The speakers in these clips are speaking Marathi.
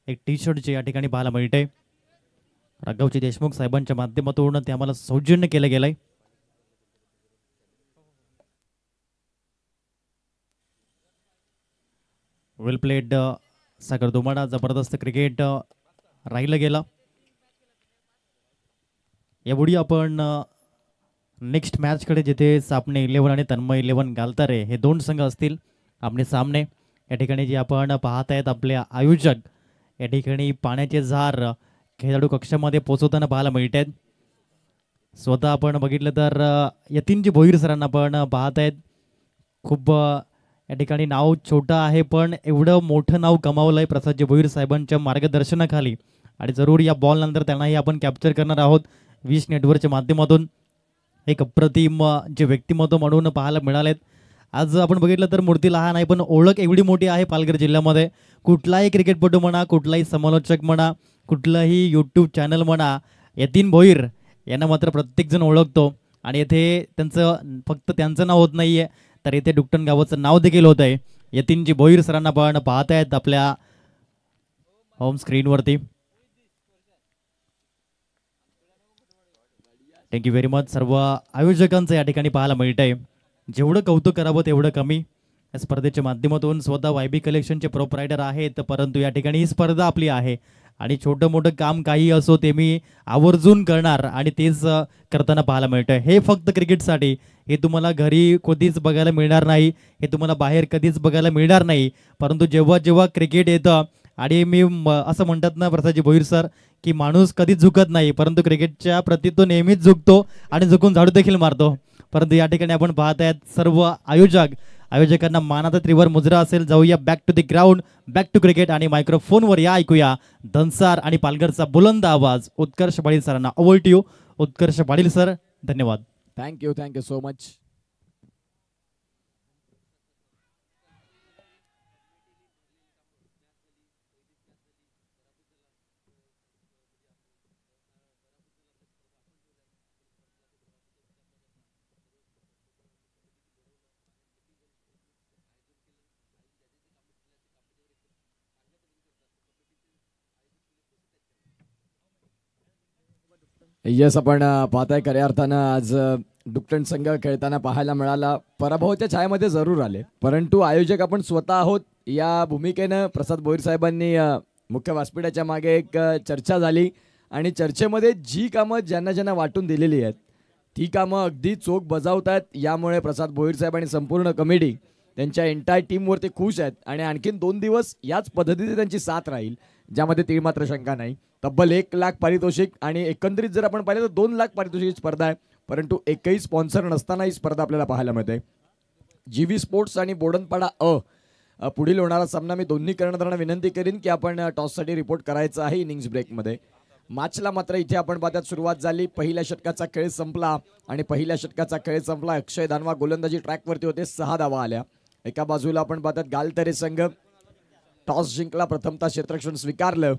एक टी शर्टचे या ठिकाणी पाहायला मिळते. राघवजी देशमुख साहेबांच्या माध्यमातून ते आम्हाला सौजन्य केलं गेलंय. वेल प्लेड सागर दुमाडा. जबरदस्त क्रिकेट राहिलं गेलं. यापुढे आपण नेक्स्ट मॅचकडे जिथे सापणे 11 आणि तन्मय 11 गालतारे हे दोन संघ असतील आमने सामने. या ठिकाणी जे आपण पाहत आहेत आपले आयोजक या ठिकाणी पाण्याचे झार खेळाडू कक्षामध्ये पोचवताना पाहायला मिळत आहेत. स्वतः आपण बघितलं तर यतीनजी भोईर सरांना आपण पाहत आहेत. खूप या ठिकाणी नाव छोटं आहे पण एवढं मोठं नाव कमावलं आहे प्रसादजी भोईर साहेबांच्या मार्गदर्शनाखाली. आणि जरूर या बॉल नंतर त्यांनाही आपण कॅप्चर करणार आहोत विश नेटवर्कच्या माध्यमातून. एक अप्रतिम जे व्यक्तिमत्व म्हणून पाहायला मिळालेत. आज आपण बघितलं तर मूर्ती लहान आहे पण ओळख एवढी मोठी आहे पालघर जिल्ह्यामध्ये. कुठलाही क्रिकेटपटू म्हणा, कुठलाही समालोचक म्हणा, कुठलाही यूट्यूब चॅनल म्हणा, यतीन भोईर यांना मात्र प्रत्येकजण ओळखतो. आणि येथे त्यांचं फक्त त्यांचं नाव होत नाही आहे तर इथे डुकटन गावाचं नाव देखील होत आहे. यतीनजी भोईर सरांना पण पाहत आहेत आपल्या होम स्क्रीनवरती. Thank you very much. सर्व आयोजकांचं या ठिकाणी पाहायला मिळत आहे. जेवढं कौतुक करावं तेवढं कमी. या स्पर्धेच्या माध्यमातून स्वतः वायबी कलेक्शनचे प्रोप्रायटर आहेत परंतु या ठिकाणी ही स्पर्धा आपली आहे आणि छोटं मोठं काम काही असो ते मी आवर्जून करणार आणि तेच करताना पाहायला मिळतं. हे फक्त क्रिकेटसाठी. हे तुम्हाला घरी कधीच बघायला मिळणार नाही, हे तुम्हाला बाहेर कधीच बघायला मिळणार नाही. परंतु जेव्हा जेव्हा क्रिकेट येतं आणि मी असं म्हणतात ना प्रसादजी भोईर सर की माणूस कधीच झुकत नाही परंतु क्रिकेटच्या प्रति तो नेहमीच झुकतो आणि झुकून झाडू देखील मारतो. परंतु या ठिकाणी आपण पाहत आहेत सर्व आयोजकांना मानाचा त्रिवर मुजरा असेल. जाऊया back to the ground, back to cricket आणि मायक्रोफोनवर या ऐकूया धनसार आणि पालघरचा बुलंद आवाज उत्कर्ष पाटील सरांना. Over to you Utkarsh Patil sir. धन्यवाद. Thank you so much. यस, आपण पाहताय खऱ्या अर्थानं आज डुकटन संघ खेळताना पाहायला मिळाला. पराभवाच्या छायामध्ये जरूर आले परंतु आयोजक आपण स्वतः आहोत या भूमिकेनं. प्रसाद भोईर साहेबांनी मुख्य व्यासपीठाच्या मागे एक चर्चा झाली आणि चर्चेमध्ये जी कामं ज्यांना ज्यांना वाटून दिलेली आहेत ती कामं अगदी चोख बजावतात. यामुळे प्रसाद भोईर साहेब आणि संपूर्ण कमिटी त्यांच्या एंटायर टीमवरती खुश आहेत आणि आणखीन 2 दिवस याच पद्धतीने त्यांची साथ राहील ज्यामध्ये ती मात्र शंका नाही. तब्बल 1 लाख पारितोषिक आणि एकंदरीत जर आपण पाहिलं तर 2 लाख पारितोषिक स्पर्धा आहे परंतु एकही स्पॉन्सर नसताना ही स्पर्धा आपल्याला पाहायला मिळते. जीव्ही स्पोर्ट्स आणि बोडनपाडा पुढील होणारा सामना मी दोन्ही कर्णधारांना विनंती करीन की आपण टॉससाठी रिपोर्ट करायचा आहे इनिंग्स ब्रेकमध्ये. मॅचला मात्र इथे आपण पाहतात सुरुवात झाली. पहिल्या षटकाचा खेळ संपला आणि पहिल्या षटकाचा खेळ संपला. अक्षय दानवा गोलंदाजी ट्रॅकवरती होते. 6 धावा आल्या. एका बाजूला आपण पाहतात गालतरे संघ टॉस जिंकला, प्रथमतः क्षेत्ररक्षण स्वीकारलं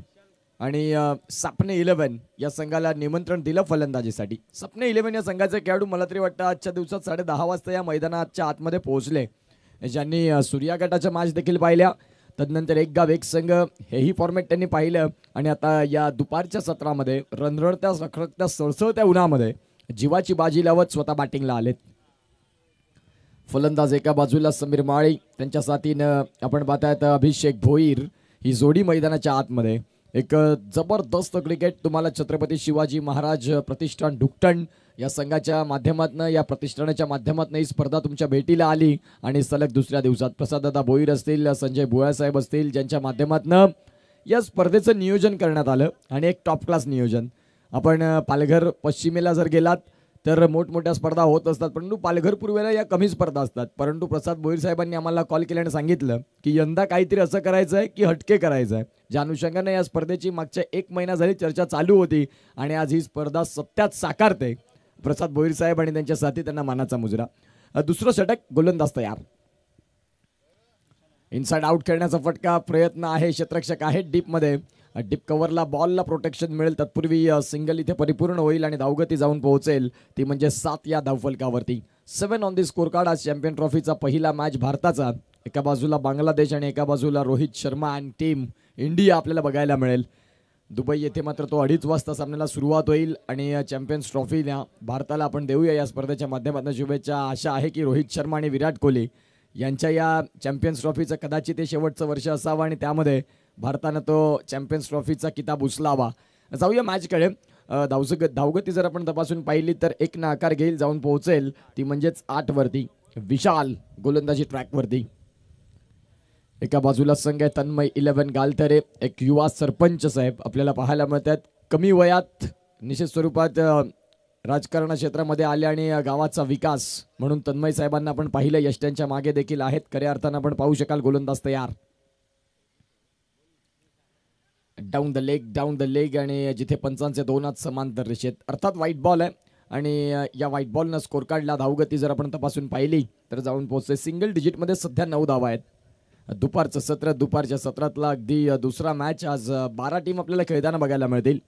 आणि सापणे 11 या संघाला निमंत्रण दिलं फलंदाजीसाठी. सापणे 11 या संघाचे खेळाडू मला तरी वाटतं आजच्या दिवसात 10:30 वाजता या मैदानाच्या आतमध्ये पोहोचले, ज्यांनी सूर्या गटाच्या मॅच देखील पाहिल्या. तदनंतर एक गाव एक संघ हेही फॉर्मॅट त्यांनी पाहिलं आणि आता या दुपारच्या सत्रामध्ये रणरणत्या रखरखत्या सळसळत्या उन्हामध्ये जीवाची बाजी लावत स्वतः बॅटिंगला आलेत. फलंदाज एका बाजूला समीर माळी, त्यांच्या साथीनं आपण पाहतायत अभिषेक भोईर. ही जोडी मैदानाच्या आतमध्ये. एक जबरदस्त क्रिकेट तुम्हाला छत्रपती शिवाजी महाराज प्रतिष्ठान डुकटन या संघाच्या माध्यमातून, या प्रतिष्ठानाच्या माध्यमातून ही स्पर्धा तुमच्या भेटीला आली आणि सलग दुसऱ्या दिवसात प्रसाददादा भोईर असतील, संजय भुयासाहेब असतील, ज्यांच्या माध्यमातून या स्पर्धेचं नियोजन करण्यात आलं आणि एक टॉप क्लास नियोजन. आपण पालघर पश्चिमेला जर गेलात तर मोठमोठ्या स्पर्धा होत असतात परंतु पालघर पूर्वेला या कमी स्पर्धा असतात. परंतु प्रसाद भोईर साहेबांनी आम्हाला कॉल केल्याने सांगितलं की यंदा काहीतरी असं करायचं आहे की हटके करायचं आहे. ज्या अनुषंगाने या स्पर्धेची मागच्या 1 महिना झाली चर्चा चालू होती आणि आज ही स्पर्धा सत्यात साकारते. प्रसाद भोईर साहेब आणि त्यांच्या साथी त्यांना मानाचा मुजरा. दुसरं षटक गोलंदाज तयार. इनसाइड आउट खेळण्याचा फटका प्रयत्न आहे. क्षेत्ररक्षक आहे डीपमध्ये. डीप कव्हरला बॉलला प्रोटेक्शन मिळेल तत्पूर्वी सिंगल इथे परिपूर्ण होईल आणि धावगती जाऊन पोहोचेल ती म्हणजे 7 या धावफलकावरती. 7 ऑन दी स्कोर कार्ड. आज चॅम्पियन ट्रॉफीचा पहिला मॅच भारताचा. एका बाजूला बांगलादेश आणि एका बाजूला Rohit Sharma and team. India आपल्याला बघायला मिळेल. दुबई येथे मात्र तो 2:30 वाजता सामन्याला सुरुवात होईल आणि चॅम्पियन्स ट्रॉफीला भारताला आपण देऊया या स्पर्धेच्या माध्यमातून शुभेच्छा. आशा आहे की रोहित शर्मा आणि विराट कोहली यांच्या या चॅम्पियन्स ट्रॉफीचं कदाचित ते शेवटचं वर्ष असावं आणि त्यामध्ये भारतानं तो चॅम्पियन्स ट्रॉफीचा किताब उचलावा. जाऊया मॅचकडे. धावगती जर आपण तपासून पाहिली तर 1 ना आकार घेईल, जाऊन पोहोचेल ती म्हणजेच 8 वरती. विशाल गोलंदाजी ट्रॅकवरती. एका बाजूला संघ आहे तन्मय 11 गालतरे, एक युवा सरपंच साहेब आपल्याला पाहायला मिळतात. कमी वयात निश्चित स्वरूपात राजकारण क्षेत्रामध्ये आले आणि गावाचा विकास म्हणून तन्मय साहेबांना आपण पाहिलं. यष्ट्यांच्या मागे देखील आहेत. खऱ्या अर्थानं आपण पाहू शकाल गोलंदाज तयार. डाऊन द लेग आणि जिथे पंचांचे 2 हात समांतर रेषेत, अर्थात व्हाईट बॉल आहे आणि या व्हाईट बॉलनं स्कोर काढला. धावगती जर आपण तपासून पाहिली तर जाऊन पोहोचते सिंगल डिजिटमध्ये. सध्या 9 धावा आहेत. दुपारचं सत्र, दुपारच्या सत्रातला अगदी दुसरा मॅच. आज 12 टीम आपल्याला खेळताना बघायला मिळतील.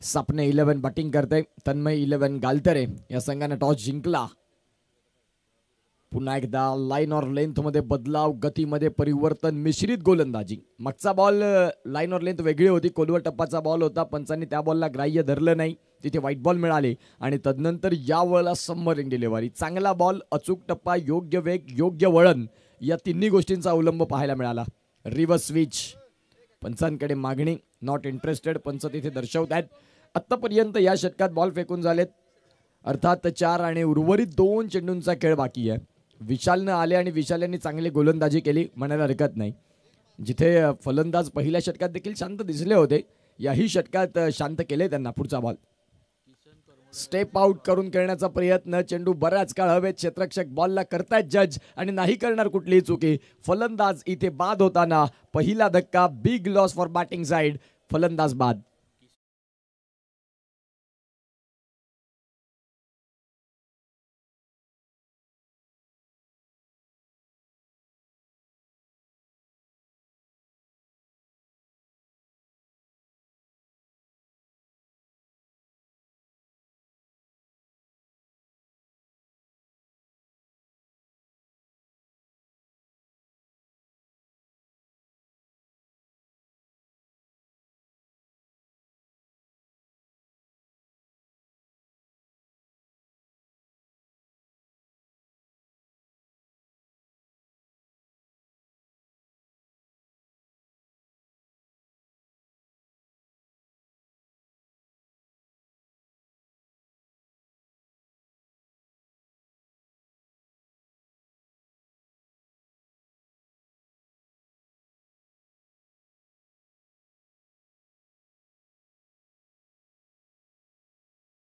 सापणे 11 बॅटिंग करते. तन्मय 11 गालतरे या संघाने टॉस जिंकला. पुन्हा एकदा लाईन ऑर लेंथ मध्ये बदलाव, गतीमध्ये परिवर्तन, मिश्रित गोलंदाजी. मागचा बॉल लाईन ऑर लेंथ वेगळी होती, कोलवर टप्पाचा बॉल होता. पंचांनी त्या बॉलला ग्राह्य धरलं नाही, तिथे व्हाईट बॉल मिळाले आणि तदनंतर या वेळेला सबमरीन डिलिव्हरी. चांगला बॉल, अचूक टप्पा, योग्य वेग, योग्य वळण, या तिन्ही गोष्टींचा अवलंब पाहायला मिळाला. Reverse switch. पंचांकडे मागणी, नॉट इंटरेस्टेड पंच तिथे दर्शवत आहेत. आत्तापर्यंत या षटकात बॉल फेकून झालेत अर्थात 4 आणि उर्वरित 2 चेंडूंचा खेळ बाकी आहे. विशालनं आले आणि विशाल यांनी चांगली गोलंदाजी केली म्हणायला हरकत नाही. जिथे फलंदाज पहिल्या षटकात देखील शांत दिसले होते, याही षटकात शांत केले त्यांना. पुढचा बॉल स्टेप आउट करून खेळण्याचा प्रयत्न. चेंडू बराच काळ हवेत. क्षेत्ररक्षक बॉलला करतायत जज आणि नाही करणार कुठलीही चुकी. फलंदाज इथे बाद होताना पहिला धक्का. Big loss for batting side. फलंदाज बाद.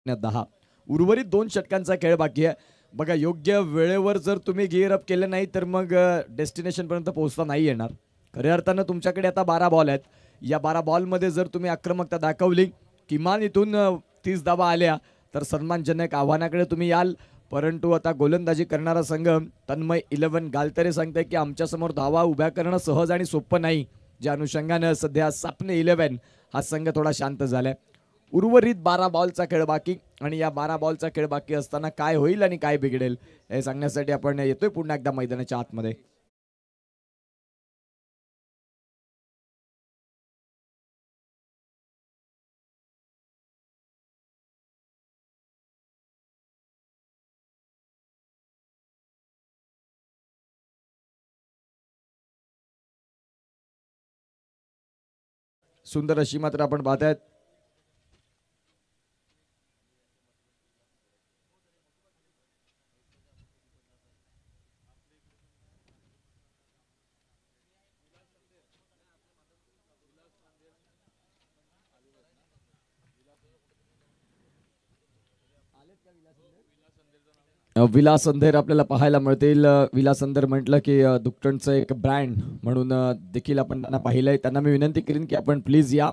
दहा. उर्वरित 2 षटकांचा खेळ बाकी आहे. बघा, योग्य वेळेवर जर तुम्ही गिअर अप केलं नाही तर मग डेस्टिनेशन पर्यंत पोहोचता नाही येणार. खऱ्या अर्थानं तुमच्याकडे आता 12 बॉल आहेत. या 12 बॉलमध्ये जर तुम्ही आक्रमकता दाखवली, किमान इथून 30 धावा आल्या तर सन्मानजनक आव्हानाकडे तुम्ही याल. परंतु आता गोलंदाजी करणारा संघ तन्मय 11 गालतरे सांगते की आमच्यासमोर धावा उभ्या करणं सहज आणि सोपं नाही. ज्या अनुषंगानं सध्या सापणे 11 हा संघ थोडा शांत झालाय. उर्वरित 12 बॉलचा खेळ बाकी आणि या 12 बॉलचा खेळ बाकी असताना काय होईल आणि काय बिघडेल हे सांगण्यासाठी आपण येतोय पुन्हा एकदा मैदानाच्या आतमध्ये. सुंदर अशी मात्र आपण पाहतायत विलास अंधेर आपल्याला पाहायला मिळतील. विलास अंधेर म्हटलं की दुकटणचं एक ब्रँड म्हणून देखील आपण त्यांना पाहिलंय. त्यांना मी विनंती करीन की आपण प्लीज या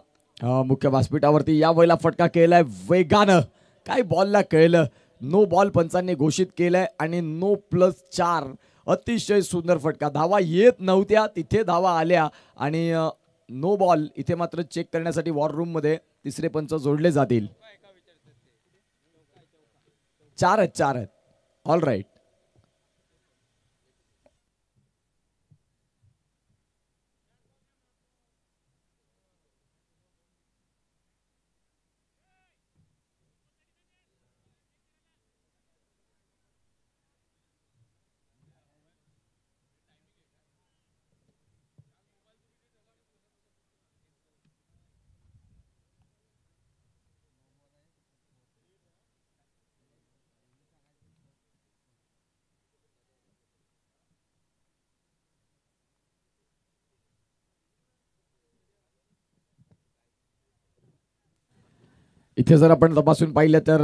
मुख्य व्यासपीठावरती. या वेळेला फटका केलाय वेगानं, काय बॉलला कळलं. नो बॉल पंचांनी घोषित केलंय आणि नो +4. अतिशय सुंदर फटका. धावा येत नव्हत्या, तिथे धावा आल्या आणि नो बॉल. इथे मात्र चेक करण्यासाठी वॉर रूम मध्ये तिसरे पंच जोडले जातील. 4 आहेत. All right. इथे जर आपण तपासून पाहिलं तर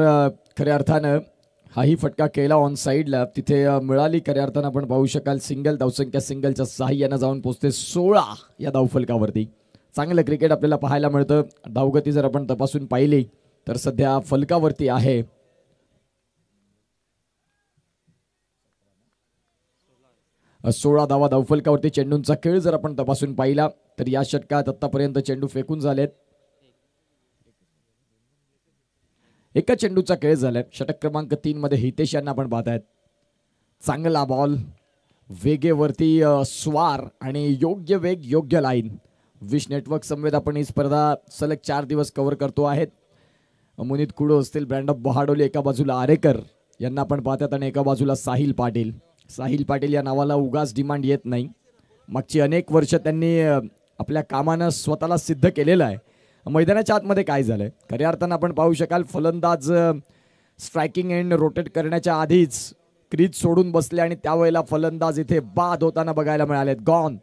खऱ्या अर्थानं हाही फटका केला ऑन साईडला, तिथे मिळाली खऱ्या अर्थानं आपण पाहू शकाल सिंगल. धावसंख्या सिंगलच्या साहाय्यानं जाऊन पोहोचते 16 या धावफलकावरती. चांगलं क्रिकेट आपल्याला पाहायला मिळतं. धावगती जर आपण तपासून पाहिली तर सध्या फलकावरती आहे 16 धावा धावफलकावरती. चेंडूंचा खेळ जर आपण तपासून पाहिला तर या षटकात आतापर्यंत चेंडू फेकून झालेत. एका चेंडूचा खेळ झालाय. षटक क्रमांक 3 मध्ये हितेश यांना आपण पाहतायत. चांगला बॉल वेगेवरती स्वार आणि योग्य वेग योग्य लाईन. विश नेटवर्क समवेत आपण ही स्पर्धा सलग 4 दिवस कव्हर करतो आहेत. मुनीत कुडो असतील, ब्रँड ऑफ बहाडोली एका बाजूला आरेकर यांना आपण पाहतात आणि एका बाजूला साहिल पाटील. साहिल पाटील या नावाला उगाच डिमांड येत नाही. मागची अनेक वर्ष त्यांनी आपल्या कामानं स्वतःला सिद्ध केलेलं आहे. मैदानाच्या आतमध्ये काय झालंय खऱ्या अर्थानं आपण पाहू शकाल. फलंदाज स्ट्रायकिंग एंड रोटेट करण्याच्या आधीच क्रीज सोडून बसले आणि त्यावेळेला फलंदाज इथे बाद होताना बघायला मिळालेत. गॉन.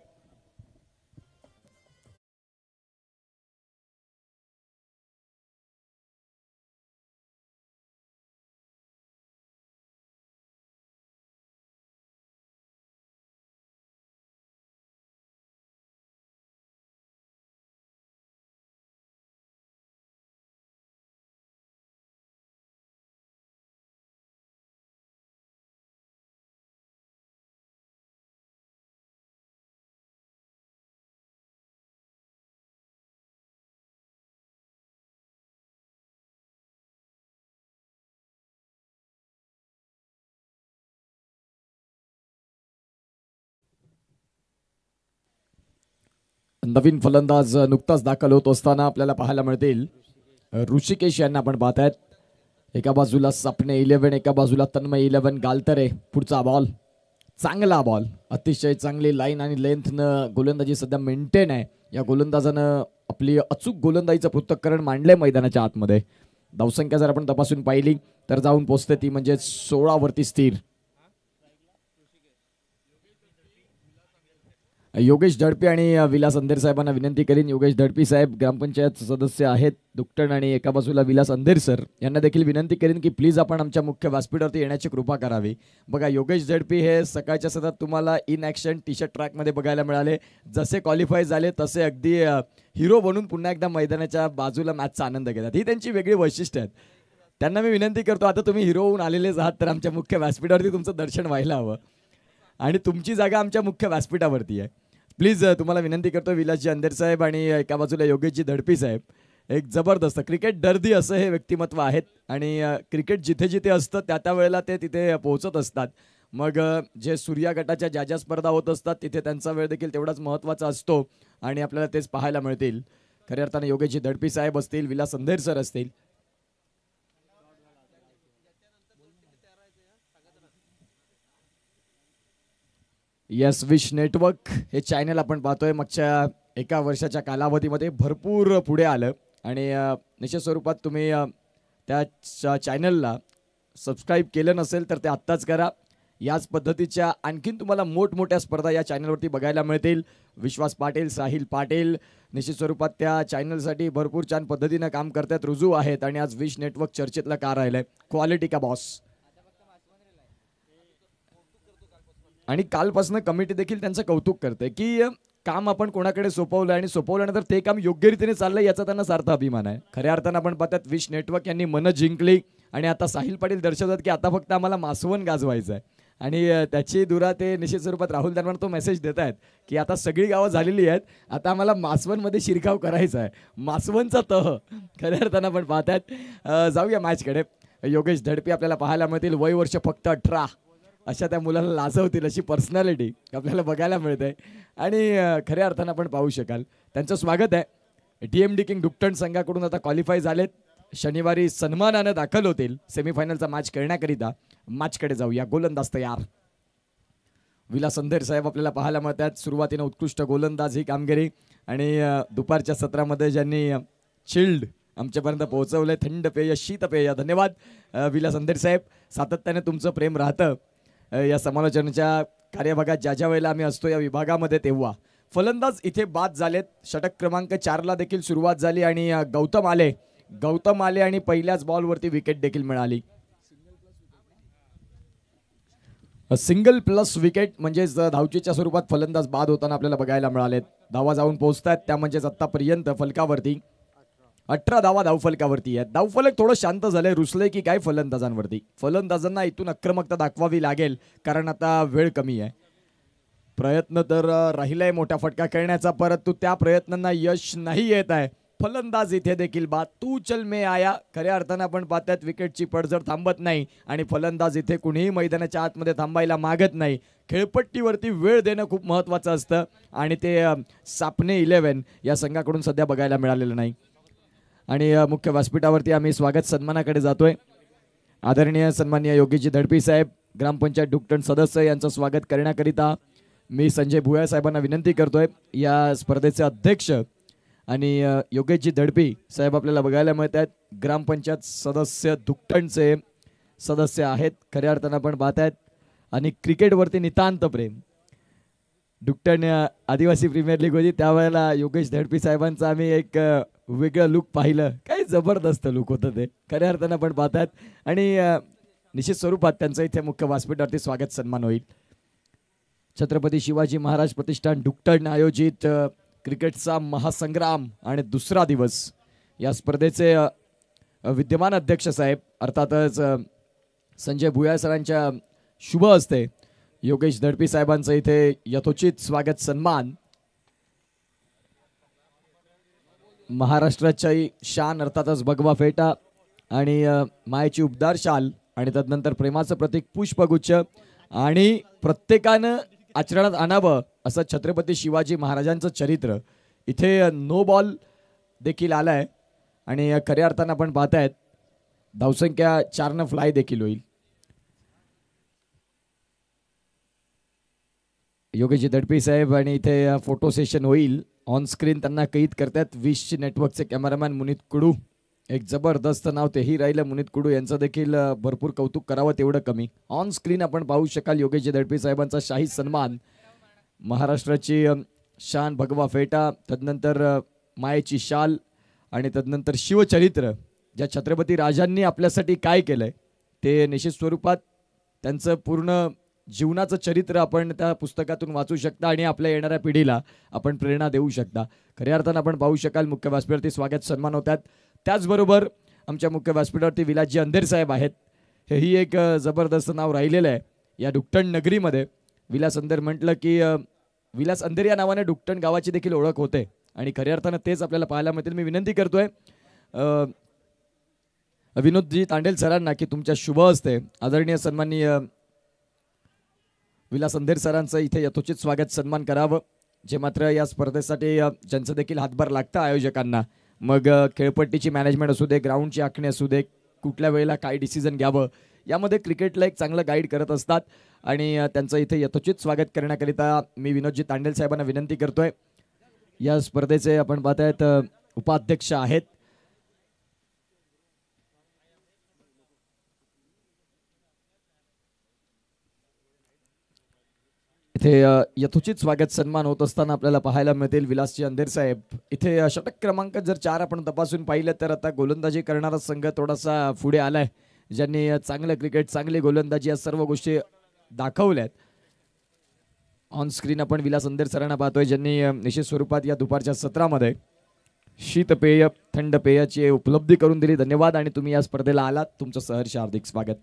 नवीन फलंदाज नुकताच दाखल होत असताना आपल्याला पाहायला मिळतील ऋषिकेश यांना आपण पाहतायत. एका बाजूला सपने 11, एका बाजूला तन्मय 11. गालतरे पुढचा बॉल. चांगला बॉल. अतिशय चांगली लाईन आणि लेंथनं गोलंदाजी सध्या मेंटेन आहे. या गोलंदाजानं आपली अचूक गोलंदाजीचं पृथक्करण मांडलंय मैदानाच्या आतमध्ये. धावसंख्या जर आपण तपासून पाहिली तर जाऊन पोहोचते ती म्हणजे 16 वरती स्थिर. योगेश धडपी आणि विलास अंधेर साहेबांना विनंती करीन. योगेश धडपी साहेब ग्रामपंचायत सदस्य आहेत दुकटण आणि एका बाजूला विलास अंधेर सर यांना देखील विनंती करीन की प्लीज आपण आमच्या मुख्य व्यासपीठावरती येण्याची कृपा करावी. बघा योगेश धडपी हे सकाळच्या सत्रात तुम्हाला इन ॲक्शन टी शर्ट ट्रॅकमध्ये बघायला मिळाले. जसे क्वालिफाय झाले तसे अगदी हिरो बनून पुन्हा एकदा मैदानाच्या बाजूला मॅचचा आनंद घेतात. ही त्यांची वेगळी वैशिष्ट्य आहेत. त्यांना मी विनंती करतो आता तुम्ही हिरो होऊन आलेलेच आहात तर आमच्या मुख्य व्यासपीठावरती तुमचं दर्शन व्हायला हवं आणि तुमची जागा आमच्या मुख्य व्यासपीठावरती आहे. प्लीज तुम्हाला विनंती करतो विलासजी अंधेर साहेब आणि एका बाजूला योगेशजी धडपी साहेब. एक जबरदस्त क्रिकेट दर्दी असं हे व्यक्तिमत्व आहेत आणि क्रिकेट जिथे जिथे असतं त्या वेळेला ते तिथे पोहोचत असतात. मग जे सूर्या गटाच्या ज्या ज्या स्पर्धा होत असतात तिथे त्यांचा वेळ देखील तेवढाच महत्त्वाचा असतो आणि आपल्याला तेच पाहायला मिळतील. खऱ्या अर्थाने योगेशजी धडपी साहेब असतील, विलास अंधेर सर असतील. यस विश नेटवर्क हे चॅनल आपण पाहतोय मागच्या एका वर्षाच्या कालावधीमध्ये भरपूर पुढे आलं आणि निश्चित स्वरूपात तुम्ही त्या चॅनलला सबस्क्राईब केलं नसेल तर ते आत्ताच करा. याच पद्धतीच्या आणखीन तुम्हाला मोठमोठ्या स्पर्धा या चॅनलवरती बघायला मिळतील. विश्वास पाटील, साहिल पाटील निश्चित स्वरूपात त्या चॅनलसाठी भरपूर छान पद्धतीनं काम करतात, रुजू आहेत आणि आज विश नेटवर्क चर्चेतला का राहिलंय. क्वालिटी का बॉस. आणि कालपासून कमिटी देखील त्यांचं कौतुक करते की काम आपण कोणाकडे सोपवलं आणि सोपवल्यानंतर ते काम योग्य रीतीने चाललंय याचा त्यांना सार्थ अभिमान आहे. खऱ्या अर्थानं आपण पाहतात विश नेटवर्क यांनी मनं जिंकली आणि आता साहिल पाटील दर्शवतात की आता फक्त आम्हाला मासवण गाजवायचं आहे आणि त्याची दुरा ते निश्चित स्वरूपात राहुल दरम्यान तो मेसेज देत आहेत की आता सगळी गावं झालेली आहेत, आता आम्हाला मासवणमध्ये शिरकाव करायचा आहे. मासवणचा तह खऱ्या अर्थानं आपण पाहतात. जाऊया मॅचकडे. योगेश धडपी आपल्याला पाहायला मिळतील. वय वर्ष फक्त 18. अशा त्या मुलाला लाजवतील अशी पर्सनॅलिटी आपल्याला बघायला मिळते आणि खऱ्या अर्थानं आपण पाहू शकाल त्यांचं स्वागत आहे. DMD किंग दुकटण संघाकडून आता क्वालिफाय झालेत. शनिवारी सन्मानानं दाखल होतील सेमीफायनलचा मॅच खेळण्याकरिता. मॅचकडे जाऊया. गोलंदाज तयार. विलास अंधेर साहेब आपल्याला पाहायला मिळतात. सुरुवातीनं उत्कृष्ट गोलंदाज ही कामगिरी आणि दुपारच्या सत्रामध्ये ज्यांनी चिल्ड आमच्यापर्यंत पोहोचवलंय थंड पेय शीतपेय. धन्यवाद विलास अंधेर साहेब. सातत्याने तुमचं प्रेम राहतं या समालोचनाच्या कार्यभागात ज्या ज्या वेळेला आम्ही असतो या विभागामध्ये तेव्हा. फलंदाज इथे बाद झालेत. षटक क्रमांक 4ला देखील सुरुवात झाली आणि गौतम आले गौतम आले आणि पहिल्याच बॉलवरती विकेट देखील मिळाली. सिंगल प्लस विकेट म्हणजेच धावचीच्या स्वरूपात फलंदाज बाद होताना आपल्याला बघायला मिळालेत. धावा जाऊन पोहोचतात त्या म्हणजेच आतापर्यंत फलकावरती 18 धावा धावफलकावरती आहेत. धावफलक थोडं शांत झालंय, रुसलंय की काय फलंदाजांवरती. फलंदाजांना इथून आक्रमकता दाखवावी लागेल कारण आता वेळ कमी आहे. प्रयत्न तर राहिलाय मोठा फटका खेळण्याचा, परंतु त्या प्रयत्नांना यश नाही येत आहे. फलंदाज इथे देखील बाद. तू चल मे आया. खऱ्या अर्थानं आपण पाहतात विकेटची पडझड थांबत नाही आणि फलंदाज इथे कुणीही मैदानाच्या आतमध्ये थांबायला मागत नाही. खेळपट्टीवरती वेळ देणं खूप महत्त्वाचं असतं आणि ते सापने 11 या संघाकडून सध्या बघायला मिळालेलं नाही. आणि मुख्य व्यासपीठावरती आम्ही स्वागत सन्मानाकडे जातोय. आदरणीय सन्माननीय योगीजी धडपी साहेब, ग्रामपंचायत डुकटण सदस्य यांचं स्वागत करण्याकरिता मी संजय भुयाळ साहेबांना विनंती करतोय. या स्पर्धेचे अध्यक्ष आणि योगेशजी धडपी साहेब आपल्याला बघायला मिळत आहेत. ग्रामपंचायत सदस्य दुकटणचे सदस्य आहेत खऱ्या अर्थानं आपण पाहत आहेत. आणि क्रिकेटवरती नितांत प्रेम. डुकटण आदिवासी प्रीमियर लीग होती त्यावेळेला योगेश धडपी साहेबांचा आम्ही एक वेगळं लुक पाहिलं. काय जबरदस्त लुक होतं ते खऱ्या अर्थानं आपण पाहत आहेत. आणि निश्चित स्वरूपात त्यांचं इथे मुख्य व्यासपीठावरती स्वागत सन्मान होईल. छत्रपती शिवाजी महाराज प्रतिष्ठान डुकटण आयोजित क्रिकेटचा महासंग्राम आणि दुसरा दिवस या स्पर्धेचे विद्यमान अध्यक्ष साहेब अर्थातच संजय भुयाळ सरांच्या शुभ हस्ते योगेश धडपी साहेबांचं इथे यथोचित स्वागत सन्मान. महाराष्ट्राची शान अर्थातच भगवा फेटा आणि मायेची उबदार शाल आणि तदनंतर प्रेमाचं प्रतीक पुष्पगुच्छ आणि प्रत्येकानं आचरणात आणावं असं छत्रपती शिवाजी महाराजांचं चरित्र. इथे नो बॉल देखील आलाय आणि खऱ्या अर्थानं आपण पाहतायत धावसंख्या 4 फ्लाय देखील होईल. योगेशजी धडपी साहेब आणि इथे फोटो सेशन होईल. ऑन स्क्रीन त्यांना कैद करतात विश नेटवर्कचे कॅमेरामॅन मुनीत कुडू. एक जबरदस्त नाव तेही राहिलं मुनीत कुडू यांचं देखील भरपूर कौतुक करावं तेवढं कमी. ऑन स्क्रीन आपण पाहू शकाल योगेशजी धडपी साहेबांचा शाही सन्मान. महाराष्ट्राची शान भगवा फेटा, तदनंतर मायेची शाल आणि तदनंतर शिवचरित्र. ज्या छत्रपती राजांनी आपल्यासाठी काय केलंय ते निश्चित स्वरूपात त्यांचं पूर्ण जीवनाचं चरित्र आपण त्या पुस्तकातून वाचू शकता आणि आपल्या येणाऱ्या पिढीला आपण प्रेरणा देऊ शकता. खऱ्या अर्थानं आपण पाहू शकाल मुख्य व्यासपीठावरती स्वागत सन्मान होतात. त्याचबरोबर आमच्या मुख्य व्यासपीठावरती विलासजी अंधेर साहेब आहेत. हेही एक जबरदस्त नाव राहिलेलं आहे या डुकटण नगरीमध्ये. विलास अंधेर म्हटलं की विलास अंधेर या नावाने डुकटण गावाची देखील ओळख होते आणि खऱ्या अर्थानं तेच आपल्याला पाहायला मिळतील. मी विनंती करतोय विनोदजी तांडेल सरांना की तुमच्या शुभ हस्ते आदरणीय सन्माननीय विलास अंधेर सरांचं इथे यथोचित स्वागत सन्मान करावं. जे मात्र या स्पर्धेसाठी ज्यांचं देखील हातभार लागतं आयोजकांना, मग खेळपट्टीची मॅनेजमेंट असू दे, ग्राउंडची आखणी असू दे, कुठल्या वेळेला काय डिसिजन घ्यावं यामध्ये क्रिकेटला एक चांगलं गाईड करत असतात आणि त्यांचं इथे यथोचित स्वागत करण्याकरिता मी विनोदजी तांडेल साहेबांना विनंती करतोय. या स्पर्धेचे आपण पाहतायत उपाध्यक्ष आहेत इथे यथोचित स्वागत सन्मान होत असताना आपल्याला पाहायला मिळतील विलासजी अंधेर साहेब. इथे षटक क्रमांक जर 4 आपण तपासून पाहिलं तर आता गोलंदाजी करणारा संघ थोडासा पुढे आलाय, ज्यांनी चांगलं क्रिकेट, चांगली गोलंदाजी या सर्व गोष्टी दाखवल्यात. ऑन स्क्रीन आपण विलास अंधेर सरांना पाहतोय ज्यांनी निश्चित स्वरूपात या दुपारच्या सत्रामध्ये शीतपेय, थंड पेयाची उपलब्धी करून दिली. धन्यवाद आणि तुम्ही या स्पर्धेला आलात, तुमचं सहर्ष हार्दिक स्वागत.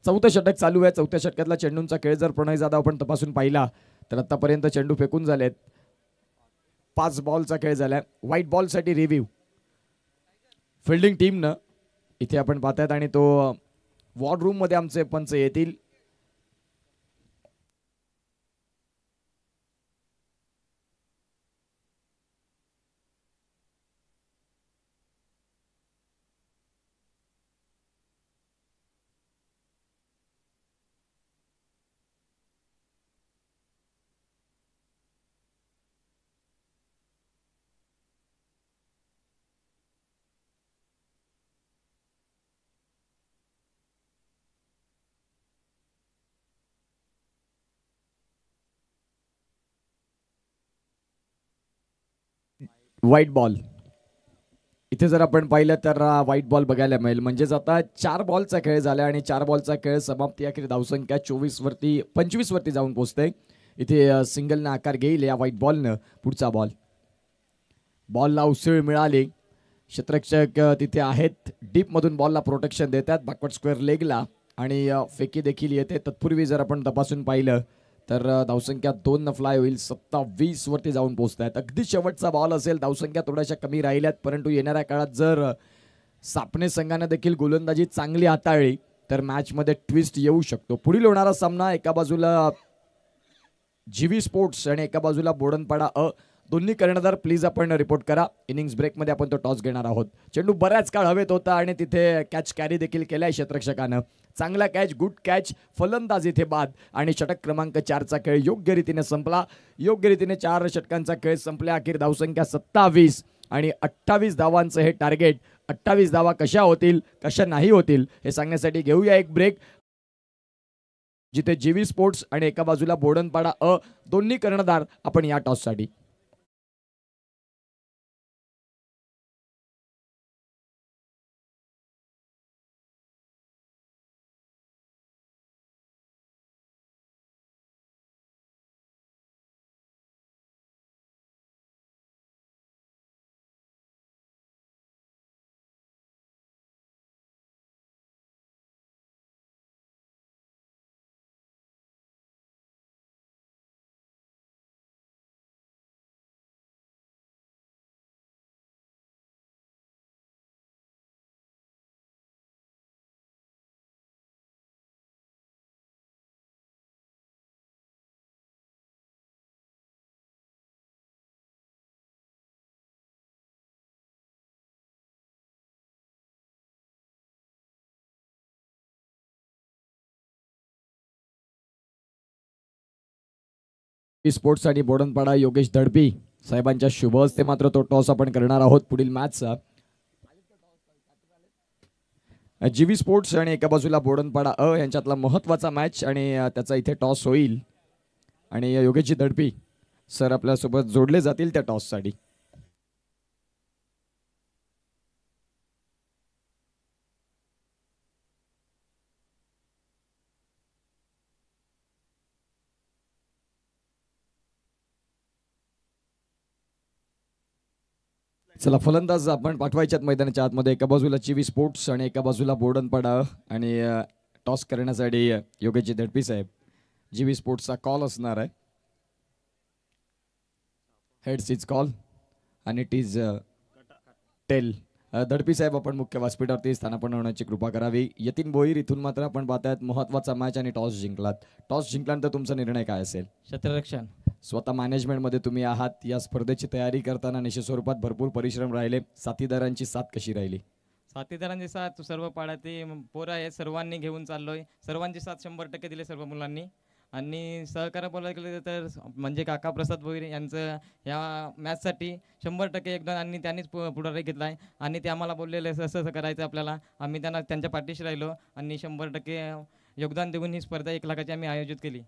4थं षटक चालू आहे. 4थ्या षटकातला चेंडूंचा खेळ जर प्रणय जाधव आपण तपासून पाहिला तर आतापर्यंत चेंडू फेकून झालेत. 5 बॉलचा खेळ झालाय. व्हाईट बॉलसाठी रिव्ह्यू फिल्डिंग टीमनं इथे आपण पाहतायत आणि तो वॉर रूम मध्ये आमचे पंच येतील. व्हाईट बॉल इथे जर आपण पाहिलं तर व्हाईट बॉल बघायला मिळेल. म्हणजेच आता 4 बॉलचा खेळ झाला आणि 4 बॉलचा खेळ समाप्ती अखेर धावसंख्या 25 वरती जाऊन पोहोचते. इथे सिंगलनं आकार घेईल या व्हाईट बॉलनं. पुढचा बॉलला उसळ मिळाली. क्षेत्ररक्षक तिथे आहेत. डीपमधून बॉलला प्रोटेक्शन देतात बॅकवर्ड स्क्वेअर लेगला आणि फेकी देखील येते. तत्पूर्वी जर आपण तपासून पाहिलं तर धावसंख्या 2 फ्लाय होईल. 27 वरती जाऊन पोहोचत आहेत. अगदी शेवटचा बॉल असेल. धावसंख्या थोड्याशा कमी राहिल्यात, परंतु येणाऱ्या काळात जर सापणे संघाने देखील गोलंदाजी चांगली हाताळली तर मॅचमध्ये ट्विस्ट येऊ शकतो. पुढील होणारा सामना एका बाजूला जीवी स्पोर्ट्स आणि एका बाजूला बोडणपाडा दोन्ही कर्णधार प्लीज आपण रिपोर्ट करा. इनिंग्स ब्रेकमध्ये आपण तो टॉस घेणार आहोत. चेंडू बऱ्याच काळ हवेत होता आणि तिथे कॅच कॅरी देखील केलाय क्षेत्ररक्षकानं. चांगला कॅच, गुड कॅच, फलंदाज इथे बाद आणि षटक क्रमांक 4चा खेळ योग्य रीतीने संपला. योग्य रीतीने 4 षटकांचा खेळ संपल्या. अखेर धावसंख्या 27 आणि 28 धावांचं हे टार्गेट. 28 धावा कशा होतील कशा नाही होतील हे सांगण्यासाठी घेऊया एक ब्रेक, जिथे जीवी स्पोर्ट्स आणि एका बाजूला बोडणपाडा दोन्ही कर्णधार आपण या टॉससाठी. स्पोर्ट्स आणि बोडणपाडा योगेश दडपी साहेबांच्या शुभ हस्ते मात्र तो टॉस आपण करणार आहोत पुढील मॅचचा. जीवी स्पोर्ट्स आणि एका बाजूला बोडणपाडा यांच्यातला महत्वाचा मॅच आणि त्याचा इथे टॉस होईल आणि योगेशजी दडपी सर आपल्यासोबत जोडले जातील त्या टॉससाठी. चला फलंदाज आपण पाठवायच्यात मैदानाच्या आतमध्ये. एका बाजूला जीवी स्पोर्ट्स आणि एका बाजूला बोडणपाडा आणि टॉस करण्यासाठी योगेशजी दडपी साहेब. जीवी स्पोर्ट्सचा कॉल असणार आहे. हेड्स इज कॉल आणि इट इज टेल. दडपी साहेब आपण मुख्य व्यासपीठावरती स्थानापन्न होण्याची कृपा करावी. यतीन भोईर इथून मात्र आपण पाहतायत महत्वाचा मॅच आणि टॉस जिंकलात. टॉस जिंकल्यानंतर तुमचा निर्णय काय असेल? क्षेत्ररक्षण. स्वतः मॅनेजमेंटमध्ये तुम्ही आहात. या स्पर्धेची तयारी करताना निश्चित स्वरूपात भरपूर परिश्रम राहिले. साथीदारांची साथ कशी राहिली? साथीदारांची साथ सर्व पाड्याती पोरं आहेत, सर्वांनी घेऊन चाललोय. सर्वांची साथ 100% दिली सर्व मुलांनी. आणि सहकार्य बोलायला गेलं तर म्हणजे काका प्रसाद भोईर यांचं या मॅचसाठी 100% योगदान आणि त्यांनीच पुढारी घेतला आहे आणि ते आम्हाला बोललेले असं असं करायचं आपल्याला. आम्ही त्यांना त्यांच्या पाठीशी राहिलो आणि 100% योगदान देऊन ही स्पर्धा 1 लाखाची आम्ही आयोजित केली.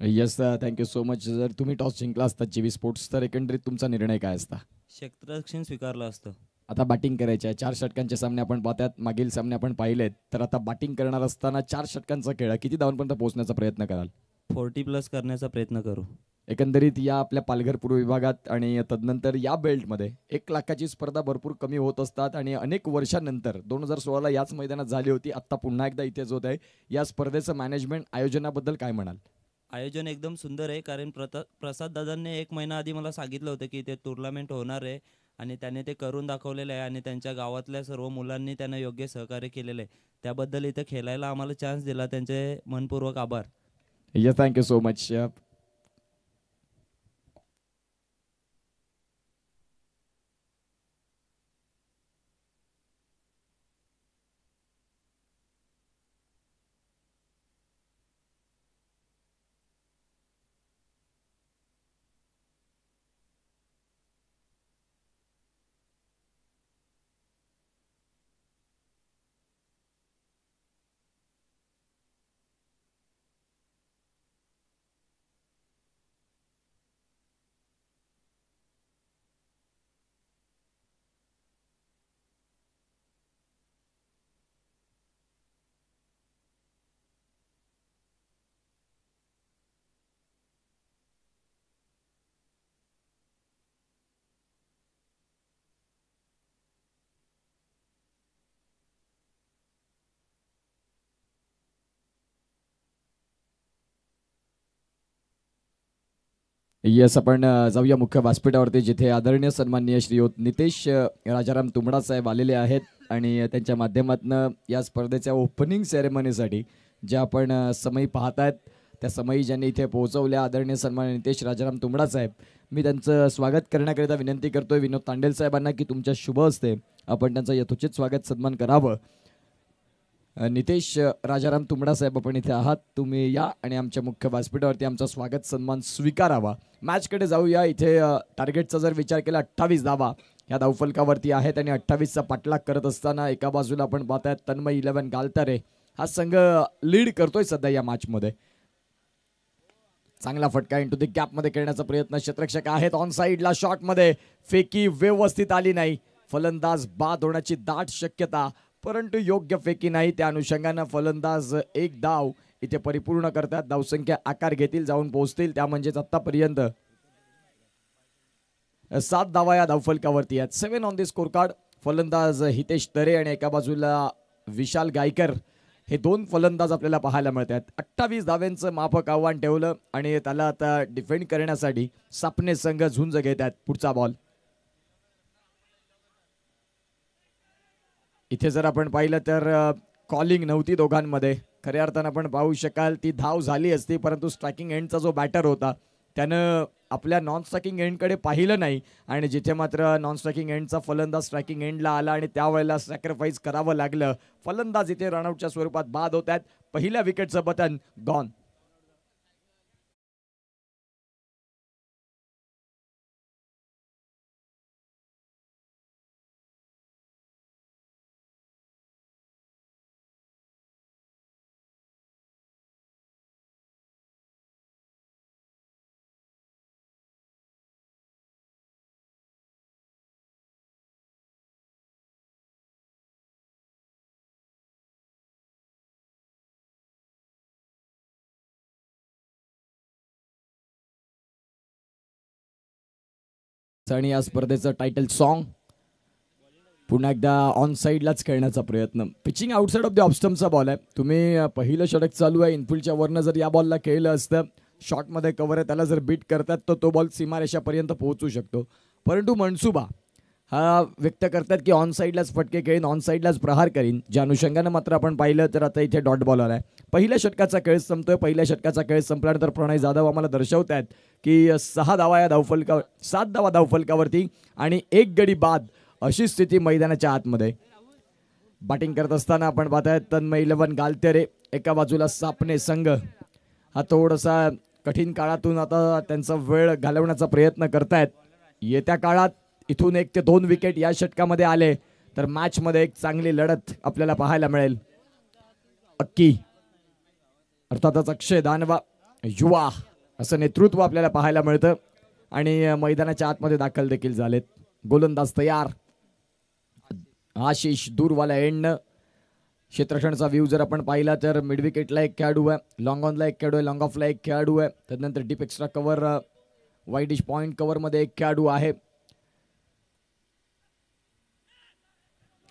Yes thank you so much. जर तुम्ही टॉस जिंकला असता जीवी स्पोर्ट्स तर एकंदरीत तुमचा निर्णय काय असता? क्षेत्ररक्षण स्वीकारलं असतं. आता बॅटिंग करायची आहे. 4 षटकांचे सामने आपण पाहतात. मागील सामने आपण पाहिलेत. तर आता बॅटिंग करणार असताना 4 षटकांचा खेळ किती धावांपर्यंत पोहोचण्याचा प्रयत्न कराल? 40+ करण्याचा प्रयत्न करू. एकंदरीत या आपल्या पालघर पूर्व विभागात आणि तदनंतर या बेल्टमध्ये 1 लाखाची स्पर्धा भरपूर कमी होत असतात आणि अनेक वर्षांनंतर 2016ला याच मैदानात झाली होती. आत्ता पुन्हा एकदा इथेच होत आहे. या स्पर्धेचं मॅनेजमेंट आयोजनाबद्दल काय म्हणाल? आयोजन एकदम सुंदर आहे, कारण प्रसाद दादांनी 1 महिना आधी मला सांगितलं होतं की ते टुर्नामेंट होणार आहे आणि त्याने ते करून दाखवलेलं आहे आणि त्यांच्या गावातल्या सर्व मुलांनी त्यांना योग्य सहकार्य केलेलं आहे. त्याबद्दल इथं खेळायला आम्हाला चान्स दिला, त्यांचे मनपूर्वक आभार. Yes thank you so much. Yes, आपण जाऊया मुख्य व्यासपीठावरती, जिथे आदरणीय सन्माननीय श्रीयुत नितेश राजाराम तुंबडा साहेब आलेले आहेत आणि त्यांच्या माध्यमातून या स्पर्धेच्या ओपनिंग सेरेमनीसाठी ज्या आपण समयी पाहतायत त्या समयी ज्यांनी इथे पोहोचवल्या आदरणीय सन्माननीय नितेश राजाराम तुंबडा साहेब, मी त्यांचं स्वागत करण्याकरिता विनंती करतोय विनोद तांडेल साहेबांना की तुमच्या शुभ हस्ते आपण त्यांचं यथोचित स्वागत सन्मान करावं. नितेश राजाराम तुंबडा साहेब, आपण इथे आहात, तुम्ही या आणि आमच्या मुख्य व्यासपीठावरती आमचा स्वागत सन्मान स्वीकारावा. मॅचकडे जाऊया. इथे टार्गेटचा जर विचार केला 28 धावा या धावफलकावरती आहेत आणि 28चा पाठलाग करत असताना एका बाजूला आपण पाहतायत तन्मय 11 गालतारे हा संघ लीड करतोय सध्या या मॅचमध्ये. चांगला फटका इंटू द कॅपमध्ये खेळण्याचा प्रयत्न, क्षेत्ररक्षक आहेत ऑन साईडला, शॉटमध्ये फेकी व्यवस्थित आली नाही, फलंदाज बाद होण्याची दाट शक्यता, परंतु योग्य फेकी नाही. त्या अनुषंगानं फलंदाज एक धाव इथे परिपूर्ण करतात. धावसंख्या आकार घेतील, जाऊन पोहोचतील, त्या म्हणजेच आतापर्यंत 7 धावा या धावफलकावरती आहेत. 7 ऑन द स्कोर कार्ड. फलंदाज हितेश तरे आणि एका बाजूला विशाल गायकर हे दोन फलंदाज आपल्याला पाहायला मिळतात. 28 धाव्यांचं माफक आव्हान ठेवलं आणि त्याला आता डिफेंड करण्यासाठी सापणे संघ झुंज घेत आहेत. पुढचा बॉल इथे जर आपण पाहिलं तर कॉलिंग नव्हती दोघांमध्ये. खऱ्या अर्थानं आपण पाहू शकाल ती धाव झाली असती, परंतु स्ट्रायकिंग एंडचा जो बॅटर होता त्यानं आपल्या नॉन स्ट्रायकिंग एंडकडे पाहिलं नाही आणि जिथे मात्र नॉन स्ट्रायकिंग एंडचा फलंदाज स्ट्रायकिंग एंडला आला आणि त्यावेळेला सॅक्रिफाईस करावं लागलं. फलंदाज इथे रनआउटच्या स्वरूपात बाद होत आहेत. पहिल्या विकेटचं बटन गॉन. आणि या स्पर्धेचं टायटल सॉन्ग पुन्हा एकदा ऑन साईडलाच खेळण्याचा प्रयत्न. पिचिंग आउटसाइड ऑफ द ऑफस्टम्पचा बॉल आहे. तुम्ही पहिलं षटक चालू आहे, इनफिल्डच्या वरनं जर या बॉलला खेळलं असतं, शॉटमध्ये कव्हर आहे, त्याला जर बीट करतात तर तो बॉल सीमारेषापर्यंत पोहोचू शकतो. परंतु मनसुबा हा व्यक्त करतात की ऑन साईडलाच फटके खेळीन, ऑन साईडलाच प्रहार करीन. ज्या अनुषंगानं मात्र आपण पाहिलं तर आता इथे डॉट बॉल आलाय. पहिल्या षटकाचा खेळ संपतोय. पहिल्या षटकाचा खेळ संपल्यानंतर प्रणय जाधव आम्हाला दर्शवत आहेत की 6 धावा या धावफलकावर, 7 धावा धावफलकावरती आणि 1 गडी बाद अशी स्थिती मैदानाच्या आतमध्ये. बॅटिंग करत असताना आपण पाहतायत तन्मय 11 गालतेरे, एका बाजूला सापणे संघ हा थोडासा कठीण काळातून आता त्यांचा वेळ घालवण्याचा प्रयत्न करतायत. येत्या काळात इथून 1 ते 2 विकेट या षटकामध्ये आले तर मॅचमध्ये एक चांगली लढत आपल्याला पाहायला मिळेल. अक्की अर्थातच अक्षय दानवा युवा असं नेतृत्व आपल्याला पाहायला मिळतं आणि मैदानाच्या आतमध्ये दाखल देखील झालेत. गोलंदाज तयार. आशिष दूरवाला एंड. क्षेत्ररक्षणाचा व्ह्यू जर आपण पाहिला तर मिड विकेटला एक खेळाडू आहे, लॉंग ऑनला एक खेळाडू आहे, लॉंग ऑफला एक खेळाडू आहे, त्यानंतर deep extra cover widish point कव्हरमध्ये एक खेळाडू आहे.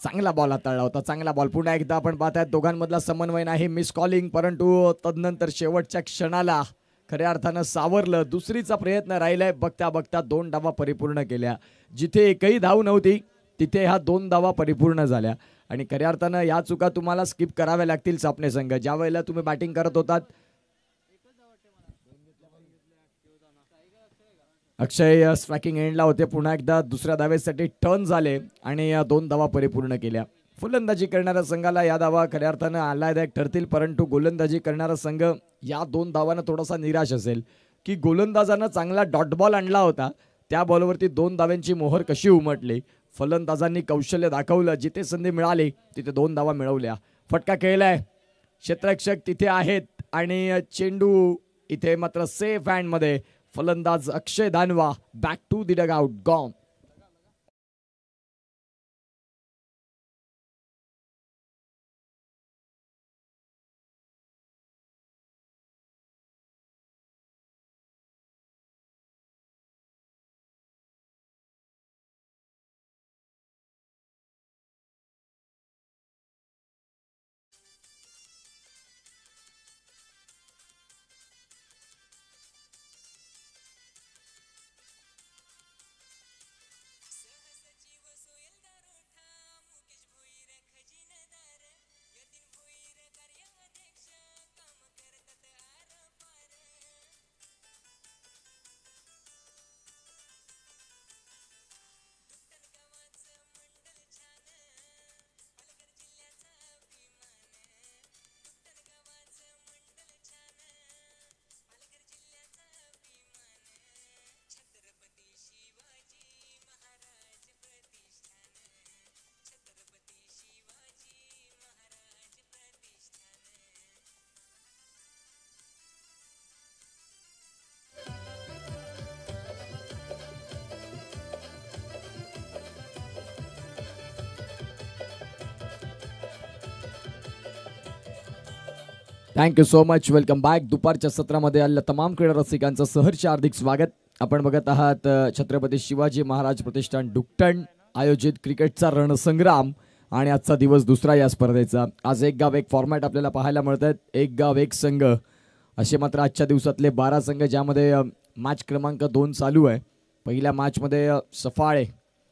चांगला बॉल हाताळला होता, चांगला बॉल. पुन्हा एकदा आपण पाहतायत दोघांमधला समन्वय नाही, मिस कॉलिंग, परंतु तदनंतर शेवटच्या क्षणाला खऱ्या अर्थानं सावरलं. दुसरीचा प्रयत्न राहिलाय. बघता बघता 2 धावा परिपूर्ण केल्या. जिथे एकही धाव नव्हती तिथे ह्या 2 धावा परिपूर्ण झाल्या आणि खऱ्या अर्थानं या चुका तुम्हाला स्किप कराव्या लागतील सापणे संघ. ज्या वेळेला तुम्ही बॅटिंग करत होतात अक्षय स्ट्रायकिंग एंडला होते, पुन्हा एकदा दुसऱ्या धावेसाठी टर्न झाले आणि 2 धावा परिपूर्ण केल्या. फलंदाजी करणाऱ्या संघाला या धावा खऱ्या अर्थानं आल्हाददायक ठरतील, परंतु गोलंदाजी करणारा संघ या 2 धावांना थोडासा निराश असेल की गोलंदाजानं चांगला डॉट बॉल आणला होता, त्या बॉलवरती 2 धाव्यांची मोहर कशी उमटली. फलंदाजांनी कौशल्य दाखवलं, जिथे संधी मिळाली तिथे 2 धावा मिळवल्या. फटका खेळलाय, क्षेत्ररक्षक तिथे आहेत आणि चेंडू इथे मात्र सेफ हँडमध्ये. फलंदाज Akshay Danawa back to the dugout, gone. Thank you so much. Welcome back. दुपारच्या सत्रामध्ये आलेल्या तमाम क्रीडा रसिकांचं सहर्ष हार्दिक स्वागत. आपण बघत आहात छत्रपती शिवाजी महाराज प्रतिष्ठान डुकटण आयोजित क्रिकेटचा रणसंग्राम आणि आजचा दिवस दुसरा या स्पर्धेचा. आज एक गाव एक फॉर्मॅट आपल्याला पाहायला मिळत आहेत. एक गाव एक संघ असे मात्र आजच्या दिवसातले 12 संघ, ज्यामध्ये मॅच क्रमांक 2 चालू आहे. पहिल्या मॅचमध्ये सफाळे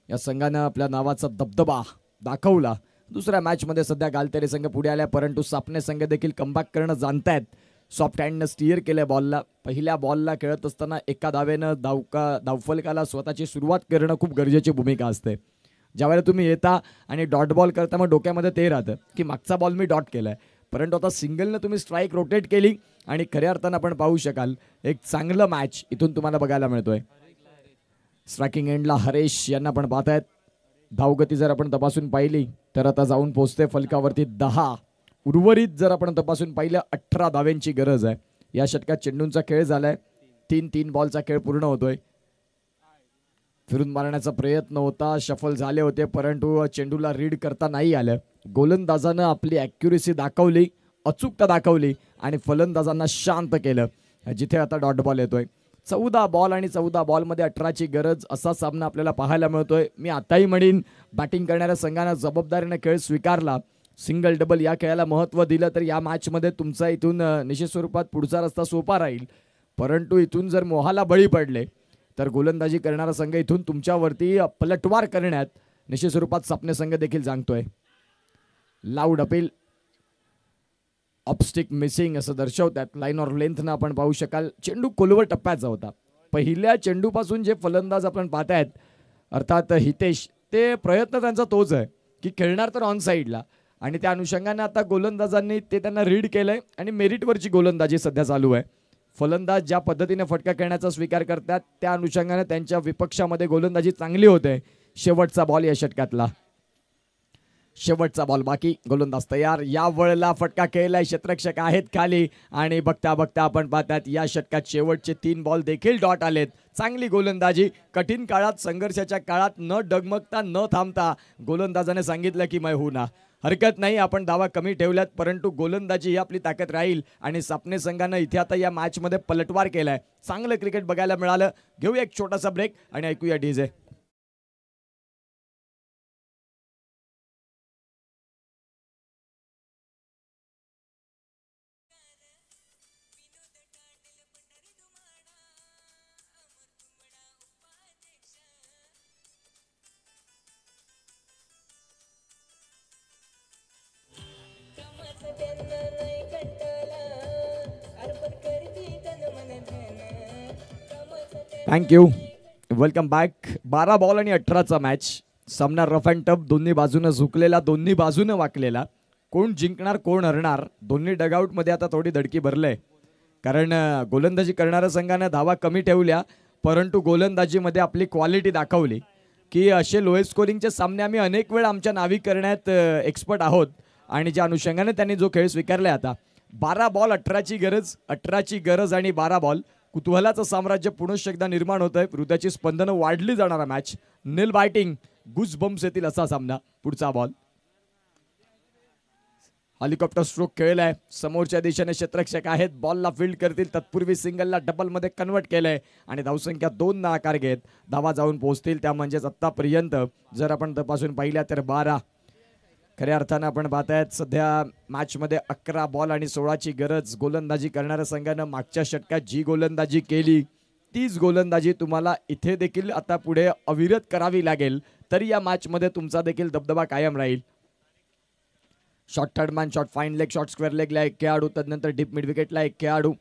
या संघानं आपल्या नावाचा दबदबा दाखवला. दुसऱ्या मॅचमध्ये सध्या गालतेरे संघ पुढे आल्या, परंतु सापणे संघ देखील कमबॅक करणं जाणतायत. सॉफ्ट हँडनं स्टिअर केलंय बॉलला. पहिल्या बॉलला खेळत असताना एका धावेनं धावफलकाला स्वतःची सुरुवात करणं खूप गरजेची भूमिका असते. ज्यावेळेला तुम्ही येता आणि डॉट बॉल करता मग डोक्यामध्ये ते राहतं की मागचा बॉल मी डॉट केलाय, परंतु आता सिंगलनं तुम्ही स्ट्राईक रोटेट केली आणि खऱ्या अर्थानं आपण पाहू शकाल एक चांगलं मॅच इथून तुम्हाला बघायला मिळतोय. स्ट्रायकिंग एंडला हरेश यांना आपण पाहतायत. धावगती जर आपण तपासून पाहिली तर आता जाऊन पोहोचते फलकावरती 10. उर्वरित जर आपण तपासून पाहिलं 18 धाव्यांची गरज आहे. या षटकात चेंडूंचा खेळ झालाय. 3 बॉलचा खेळ पूर्ण होतोय. फिरून मारण्याचा प्रयत्न होता, शफल झाले होते, परंतु चेंडूला रीड करता नाही आलं. गोलंदाजानं आपली ॲक्युरेसी दाखवली, अचूकता दाखवली आणि फलंदाजांना शांत केलं. जिथे आता डॉट बॉल येतोय. 14 बॉल आणि 14 बॉलमध्ये 18ची गरज, असा सामना आपल्याला पाहायला मिळतोय. मी आताही म्हणेन बॅटिंग करणाऱ्या संघानं जबाबदारीनं खेळ स्वीकारला. सिंगल डबल या खेळाला महत्त्व दिलं तर या मॅचमध्ये तुमचा इथून निश्चित स्वरूपात पुढचा रस्ता सोपा राहील. परंतु इथून जर मोहाला बळी पडले तर गोलंदाजी करणारा संघ इथून तुमच्यावरती पलटवार करण्यात निश्चित स्वरूपात सापणे संघ देखील जाणतोय. लाऊड अपील, ऑपस्टिक मिसिंग असं दर्शवतात. लाईन ऑर लेंथनं आपण पाहू शकाल चेंडू खोलवर टप्प्याचा होता. पहिल्या चेंडूपासून जे फलंदाज आपण पाहतायत अर्थात हितेश, ते प्रयत्न त्यांचा तोच आहे की खेळणार तर ऑन साईडला, आणि त्या अनुषंगाने आता गोलंदाजांनी ते त्यांना रीड केलंय आणि मेरिटवरची गोलंदाजी सध्या चालू आहे. फलंदाज ज्या पद्धतीने फटका खेळण्याचा स्वीकार करतात त्या अनुषंगाने त्यांच्या विपक्षामध्ये गोलंदाजी चांगली होते. शेवटचा बॉल या षटकातला, शेवटचा बॉल बाकी. गोलंदाज तयार. या वेळेला फटका खेळलाय, क्षेत्ररक्षक आहेत खाली आणि बघता बघता आपण पाहतात या षटकात शेवटचे 3 बॉल देखील डॉट आलेत. चांगली गोलंदाजी. कठीण काळात, संघर्षाच्या काळात न डगमगता न थांबता गोलंदाजाने सांगितलं की मैं हूं ना, हरकत नाही, आपण धावा कमी ठेवल्यात, परंतु गोलंदाजी ही आपली ताकद राहील. आणि सापणे संघानं इथे आता या मॅचमध्ये पलटवार केलाय. चांगलं क्रिकेट बघायला मिळालं. घेऊया एक छोटासा ब्रेक आणि ऐकूया DJ. Thank you. Welcome back. 12 ball आणि 18चा मॅच. सामना रफ अँड टफ, दोन्ही बाजूनं झुकलेला, दोन्ही बाजूनं वाकलेला. कोण जिंकणार कोण हरणार, दोन्ही डगआउटमध्ये आता थोडी धडकी भरलंय. कारण गोलंदाजी करणाऱ्या संघानं धावा कमी ठेवल्या, परंतु गोलंदाजीमध्ये आपली क्वालिटी दाखवली की असे लोएस्ट स्कोरिंगचे सामने आम्ही अनेक वेळ आमच्या नावी करण्यात एक्सपर्ट आहोत. आणि ज्या अनुषंगाने त्यांनी जो खेळ स्वीकारलाय आता 12 बॉल 18ची गरज, 18ची गरज आणि 12 बॉल. कुतूहलाचं साम्राज्य पुनश्च एकदा निर्माण होत आहे. हृदयाची स्पंदनं वाढली जाणारा मॅच. नेल बायटिंग, गुज बम्स येतील असा सामना. पुढचा बॉल, हेलिकॉप्टर स्ट्रोक खेळलाय. समोरच्या दिशेने क्षेत्ररक्षक आहेत, बॉलला फील्ड करतील. तत्पूर्वी सिंगलला डबलमध्ये कन्वर्ट केलंय आणि धावसंख्या 2 ना आकार घेत धावा जाऊन पोहोचतील. त्या म्हणजेच आत्तापर्यंत जर आपण तपासून पाहिल्या तर 12. खऱ्या अर्थानं आपण पाहतायत सध्या मॅचमध्ये 11 बॉल आणि 16ची गरज. गोलंदाजी करणाऱ्या संघानं मागच्या षटकात जी गोलंदाजी केली तीच गोलंदाजी तुम्हाला इथे देखील आता पुढे अविरत करावी लागेल, तरी या मॅचमध्ये तुमचा देखील दबदबा कायम राहील. Short third man, short fine leg, short square लेगला एक खेळाडू, तदनंतर डीप मिड विकेटला एक खेळाडू,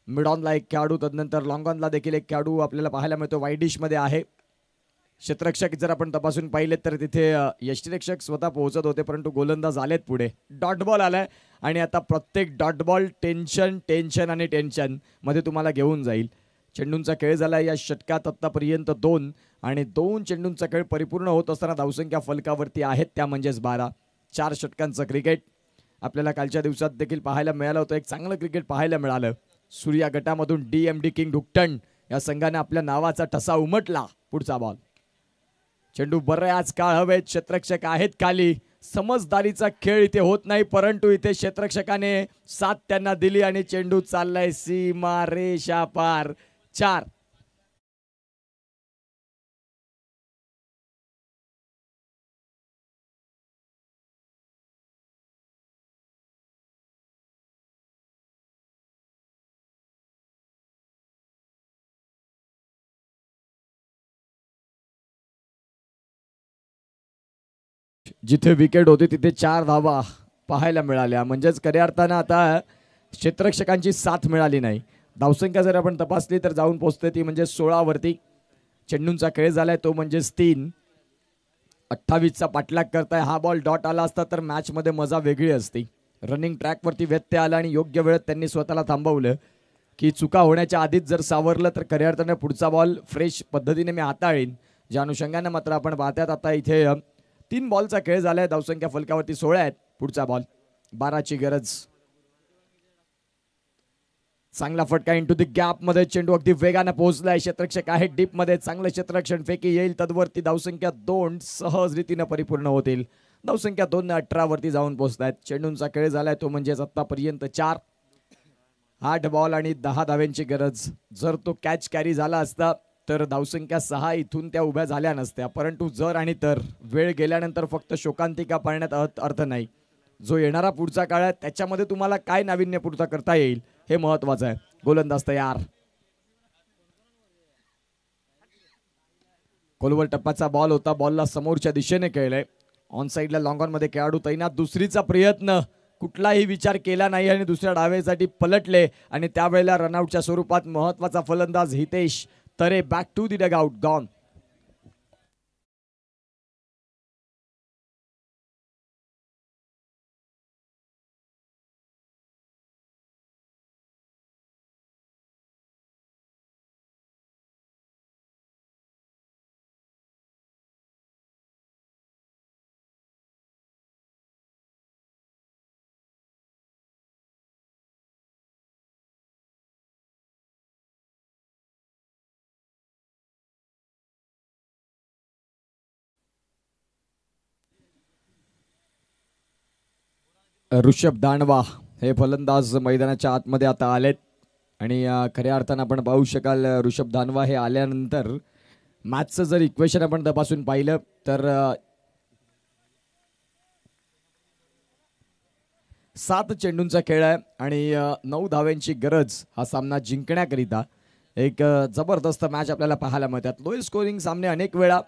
मिड ऑनला एक खेळाडू, तदनंतर लॉंग ऑनला देखील एक खेळाडू आपल्याला पाहायला मिळतो. वाईड डिशमध्ये आहे. क्षेत्ररक्षक जर आपण तपासून पाहिले तर तिथे यष्टिरक्षक स्वतः पोहोचत होते, परंतु गोलंदाज आलेत पुढे. डॉट बॉल आलाय आणि आता प्रत्येक डॉट बॉल टेन्शन टेन्शन आणि टेन्शन मध्ये तुम्हाला घेऊन जाईल. चेंडूंचा खेळ झाला या षटकात आतापर्यंत 2 आणि 2 चेंडूंचा खेळ परिपूर्ण होत असताना धावसंख्या फलकावरती आहेत त्या म्हणजेच 12. 4 षटकांचं क्रिकेट आपल्याला कालच्या दिवसात देखील पाहायला मिळालं होतं. एक चांगलं क्रिकेट पाहायला मिळालं. सूर्या गटामधून DMD किंग डुकटण या संघाने आपल्या नावाचा ठसा उमटला. पुढचा बॉल, चेंडू बऱ्याच काळ हवेत, क्षेत्ररक्षक आहेत खाली. समजदारीचा खेळ इथे होत नाही, परंतु इथे क्षेत्ररक्षकाने साथ त्यांना दिली आणि चेंडू चाललाय सीमा रेषा पार. 4. जिथे विकेट होती तिथे 4 धावा पाहायला मिळाल्या, म्हणजेच खऱ्या अर्थानं आता क्षेत्ररक्षकांची साथ मिळाली नाही. धावसंख्या जर आपण तपासली तर जाऊन पोहोचते ती म्हणजे 16 वरती. चेंडूंचा खेळ झालाय तो म्हणजेच 3. 28चा पाठलाग करताय. हा बॉल डॉट आला असता तर मॅच मध्ये मजा वेगळी असती. रनिंग ट्रॅक वरती व्यत्यय आला आणि योग्य वेळेत त्यांनी स्वतःला थांबवलं की चुका होण्याच्या आधीच जर सावरलं तर खऱ्या अर्थाने पुढचा बॉल फ्रेश पद्धतीने मी हाताळीन. ज्या अनुषंगाने मात्र आपण पाहतात आता इथे 3 बॉलचा खेळ झालाय. धावसंख्या फलकावरती 16 आहेत. पुढचा बॉल 12ची गरज. चांगला फटका इंटू द गॅप मध्ये चेंडू अगदी वेगाने पोहोचलाय. क्षेत्ररक्षक आहे डीप मध्ये. चांगलं क्षेत्ररक्षण फेकी येईल तद्वरती धावसंख्या 2 सहज रीतीने परिपूर्ण होतील. धावसंख्या 2-18 वरती जाऊन पोहोचतायत. चेंडूंचा खेळ झालाय तो म्हणजेच आतापर्यंत 4. 8 बॉल आणि 10 धाव्यांची गरज. जर तो कॅच कॅरी झाला असता तर धावसंख्या 6 इथून त्या उभ्या झाल्या नसत्या, परंतु जर आणि तर वेळ गेल्यानंतर फक्त शोकांतिका पाळण्यात अर्थ नाही. जो येणारा पुढचा काळ आहे त्याच्यामध्ये तुम्हाला काय नाविन्यपूर्ता करता येईल हे महत्वाचं आहे. गोलंदाज तयार. खोलवर टप्प्याचा बॉल होता. बॉलला समोरच्या दिशेने खेळलंय. ऑन साइडला लॉंग ऑन मध्ये खेळाडू तैनात. दुसरीचा प्रयत्न कुठलाही विचार केला नाही आणि दुसऱ्या डावेसाठी पलटले आणि त्यावेळेला रनआउटच्या स्वरूपात महत्वाचा फलंदाज Hitesh Tare back to the dugout. Gone. Rishabh Danawa हे फलंदाज मैदानाच्या आतमध्ये आता आलेत आणि खऱ्या अर्थानं आपण पाहू शकाल ऋषभ दानवा हे आल्यानंतर मॅचचं जर इक्वेशन आपण तपासून पाहिलं तर 7 चेंडूंचा खेळ आहे आणि 9 धाव्यांची गरज हा सामना जिंकण्याकरिता. एक जबरदस्त मॅच आपल्याला पाहायला मिळतात. लोअर स्कोरिंग सामने अनेक वेळा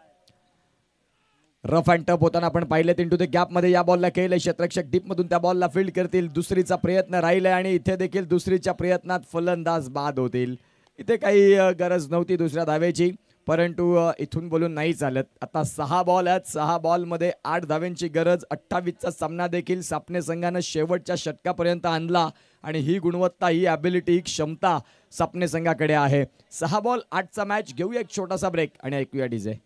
रफ अँड टफ होताना आपण पाहिलेत. इंटू द गॅप मध्ये या बॉलला खेळले. क्षेत्ररक्षक डीप मधून त्या बॉलला फील्ड करतील. दुसरीचा प्रयत्न राहिलाय आणि इथे देखील दुसरीच्या प्रयत्नात फलंदाज बाद होतील. इथे काही गरज नव्हती दुसऱ्या धावेची, परंतु इथून बोलून नाही चालत. आता 6 बॉल आहेत. 6 बॉल मध्ये 8 धाव्यांची गरज. 28चा सामना देखील सापने संघानं शेवटच्या षटकापर्यंत आणला आणि ही गुणवत्ता, ही ॲबिलिटी, ही क्षमता सापने संघाकडे आहे. 6 बॉल 8चा मॅच. घेऊया एक छोटासा ब्रेक आणि ऐकूया डीजे.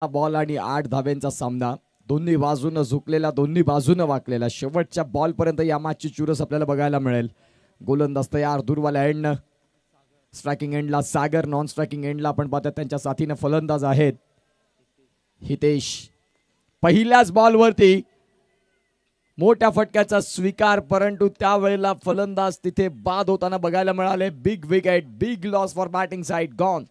बॉल आणि 8 धाब्यांचा सामना. दोन्ही बाजूनं झुकलेला, दोन्ही बाजूनं वाकलेला. शेवटच्या बॉल पर्यंत या मॅचची चुरस आपल्याला बघायला मिळेल. गोलंदाज तयार. दूरवाल्या एंडनं. स्ट्रायकिंग एंडला सागर, नॉन स्ट्रायकिंग एंडला आपण पाहतात त्यांच्या साथीनं फलंदाज आहेत हितेश. पहिल्याच बॉलवरती मोठ्या फटक्याचा स्वीकार, परंतु त्यावेळेला फलंदाज तिथे बाद होताना बघायला मिळाले. Big wicket, big loss for batting side gone.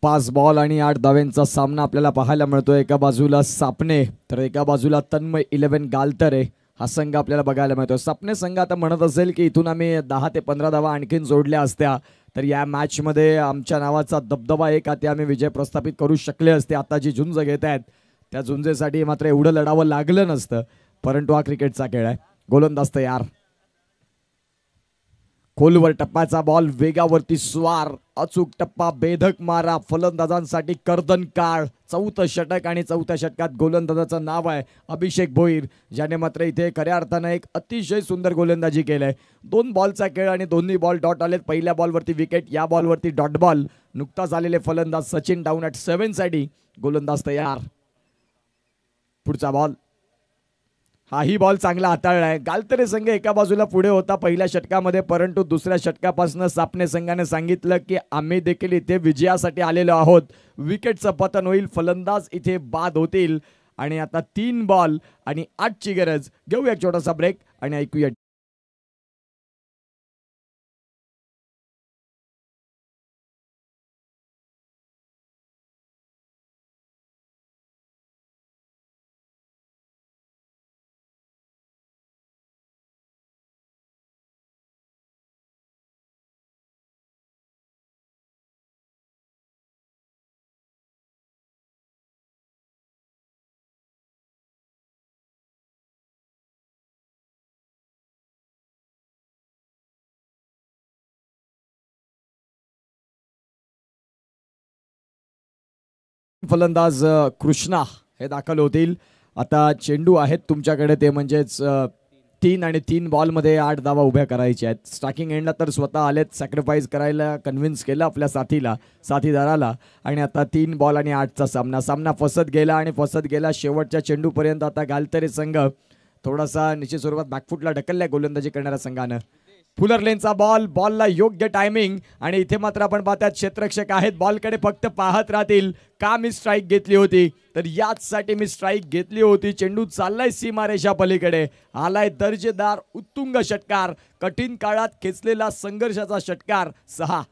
पाच बॉल आणि 8 धावांचा सामना आपल्याला पाहायला मिळतोय. एका बाजूला सापणे तर एका बाजूला तन्मय 11 गालतरे हा संघ आपल्याला बघायला मिळतोय. सापणे संघ आता म्हणत असेल की इथून आम्ही 10 ते 15 धावा आणखीन जोडल्या असत्या तर या मॅच मध्ये आमच्या नावाचा दबदबा एक आता आम्ही विजय प्रस्थापित करू शकले असते. आता जी झुंज घेत आहेत त्या झुंजेसाठी मात्र एवढं लढावं लागलं नसतं, परंतु हा क्रिकेटचा खेळ आहे. गोलंदाज तयार, खोलवर टप्प्याचा बॉल, वेगावरती स्वार, अचूक टप्पा, बेधक मारा, फलंदाजांसाठी कर्दन काळ. चौथं षटक आणि चौथ्या षटकात गोलंदाजाचं नाव आहे अभिषेक भोईर, ज्याने मात्र इथे खऱ्या अर्थानं एक अतिशय सुंदर गोलंदाजी केलंय. 2 बॉलचा खेळ आणि दोन्ही बॉल डॉट आलेत. पहिल्या बॉलवरती विकेट, या बॉलवरती डॉट बॉल. नुकताच आलेले फलंदाज सचिन डाऊन ॲट 7 साठी. गोलंदाज तयार, पुढचा बॉल, हाही बॉल चांगला हाताळलाय. गालतरे संघ एका बाजूला पुढे होता पहिल्या षटकामध्ये, परंतु दुसऱ्या षटकापासून सापणे संघाने सांगितलं की आम्ही देखील इथे विजयासाठी आलेलो आहोत. विकेटचं पतन होईल, फलंदाज इथे बाद होतील आणि आता 3 बॉल आणि 8 ची गरज. घेऊया एक छोटासा ब्रेक आणि ऐकूया. फलंदाज कृष्णा हे दाखल होतील. आता चेंडू आहेत तुमच्याकडे, ते म्हणजेच 3 आणि 3 बॉलमध्ये 8 धावा उभ्या करायच्या आहेत. स्टार्टिंग एंडला तर स्वतः आलेत, सॅक्रिफाईस करायला कन्व्हिन्स केलं आपल्या साथीदाराला आणि आता 3 बॉल आणि 8चा सामना फसत गेला आणि फसत गेला शेवटच्या चेंडूपर्यंत. आता गालतरे संघ थोडासा निश्चित स्वरूपात बॅकफुटला ढकललाय गोलंदाजी करणाऱ्या संघानं. फुलर लेनचा बॉल, बॉलला योग्य टायमिंग आणि इथे मात्र आपण पाहतात क्षेत्ररक्षक आहेत, बॉलकडे फक्त पाहत राहतील. का मी स्ट्राईक घेतली होती तर याचसाठी मी स्ट्राईक घेतली होती. चेंडू चाललाय सीमारेषा पलीकडे, आलाय दर्जेदार उत्तुंग षटकार, कठीण काळात खेचलेला संघर्षाचा षटकार. 6.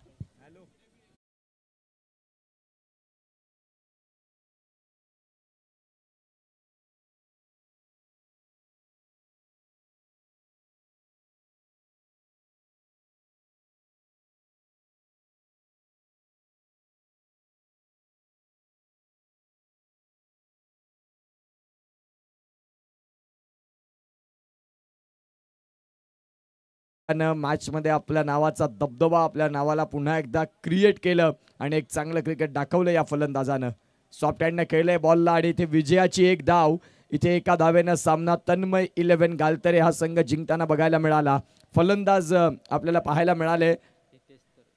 मॅच मध्ये आपल्या नावाचा दबदबा, आपल्या नावाला पुन्हा एकदा क्रिएट केलं आणि एक चांगलं क्रिकेट दाखवलं या फलंदाजानं. सॉफ्ट हँडने खेळलंय बॉलला आणि इथे विजयाची एक धाव. इथे एका धावेनं सामना तन्मय 11 गालतरे हा संघ जिंकताना बघायला मिळाला. फलंदाज आपल्याला पाहायला मिळाले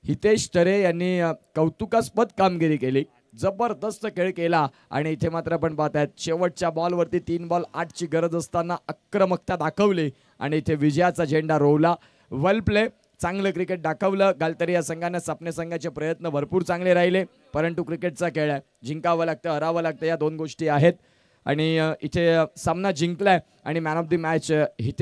हितेश तरे यांनी कौतुकास्पद कामगिरी केली, जबरदस्त खेळ केला आणि इथे मात्र आपण पाहतायत शेवटच्या बॉलवरती 3 बॉल 8 ची गरज असताना आक्रमकता दाखवली आणि इथे विजयाचा झेंडा रोवला. वेल प्ले, चांगलं क्रिकेट दाखवलं गालतरे या संघाने. सापणे संघाचे प्रयत्न भरपूर चांगले राहिले, परंतु क्रिकेटचा खेळ आहे, जिंकावं लागतं हरावं लागतं, या 2 गोष्टी आहेत आणि इथे सामना जिंकलाय आणि man of the match Hitesh